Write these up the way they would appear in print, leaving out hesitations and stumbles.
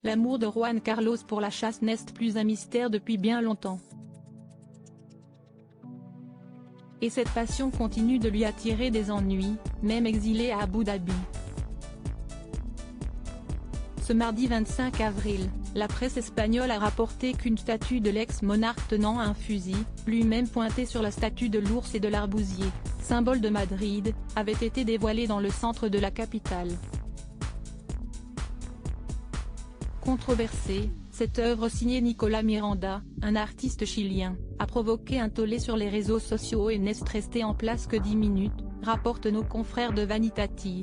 L'amour de Juan Carlos pour la chasse n'est plus un mystère depuis bien longtemps. Et cette passion continue de lui attirer des ennuis, même exilé à Abu Dhabi. Ce mardi 25 avril, la presse espagnole a rapporté qu'une statue de l'ex-monarque tenant un fusil, lui-même pointé sur la statue de l'ours et de l'arbousier, symbole de Madrid, avait été dévoilée dans le centre de la capitale. Controversée, cette œuvre signée Nicolás Miranda, un artiste chilien, a provoqué un tollé sur les réseaux sociaux et n'est restée en place que 10 minutes, rapportent nos confrères de Vanitati.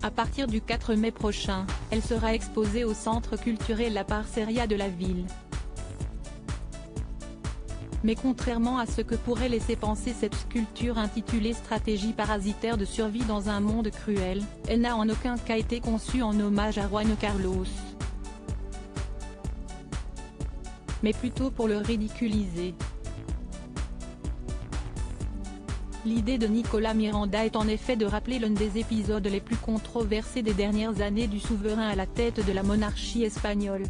À partir du 4 mai prochain, elle sera exposée au centre culturel La Parceria de la ville. Mais contrairement à ce que pourrait laisser penser cette sculpture intitulée Stratégie parasitaire de survie dans un monde cruel, elle n'a en aucun cas été conçue en hommage à Juan Carlos, mais plutôt pour le ridiculiser. L'idée de Nicolás Miranda est en effet de rappeler l'un des épisodes les plus controversés des dernières années du souverain à la tête de la monarchie espagnole.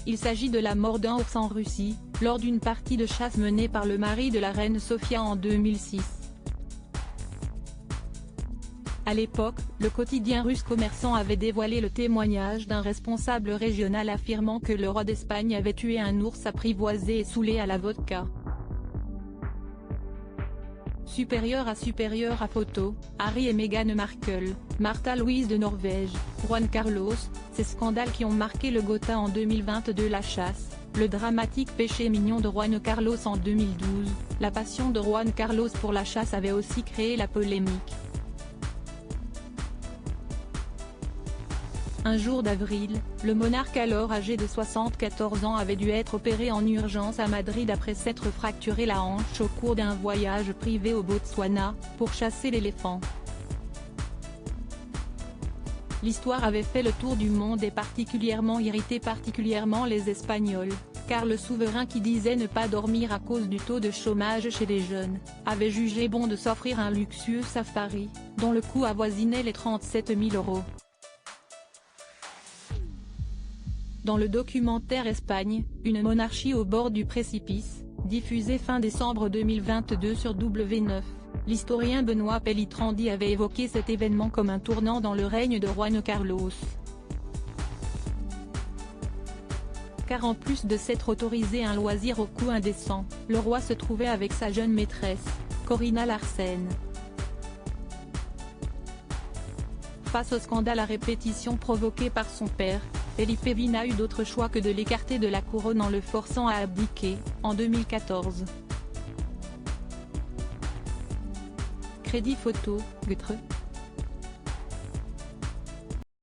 Il s'agit de la mort d'un ours en Russie, lors d'une partie de chasse menée par le mari de la reine Sofia en 2006. À l'époque, le quotidien russe Commerçant avait dévoilé le témoignage d'un responsable régional affirmant que le roi d'Espagne avait tué un ours apprivoisé et saoulé à la vodka. Supérieur à photo, Harry et Meghan Markle, Martha Louise de Norvège, Juan Carlos, ces scandales qui ont marqué le Gotha en 2022. La chasse, le dramatique péché mignon de Juan Carlos en 2012, la passion de Juan Carlos pour la chasse avait aussi créé la polémique. Un jour d'avril, le monarque alors âgé de 74 ans avait dû être opéré en urgence à Madrid après s'être fracturé la hanche au cours d'un voyage privé au Botswana, pour chasser l'éléphant. L'histoire avait fait le tour du monde et irrité particulièrement les Espagnols, car le souverain qui disait ne pas dormir à cause du taux de chômage chez les jeunes, avait jugé bon de s'offrir un luxueux safari, dont le coût avoisinait les 37 000 €. Dans le documentaire Espagne, une monarchie au bord du précipice, diffusé fin décembre 2022 sur W9, l'historien Benoît Pellitrandi avait évoqué cet événement comme un tournant dans le règne de Juan Carlos. Car en plus de s'être autorisé un loisir au coût indécent, le roi se trouvait avec sa jeune maîtresse, Corina Larsen. Face au scandale à répétition provoqué par son père, Felipe V n'a eu d'autre choix que de l'écarter de la couronne en le forçant à abdiquer, en 2014. Crédit photo, Gutre.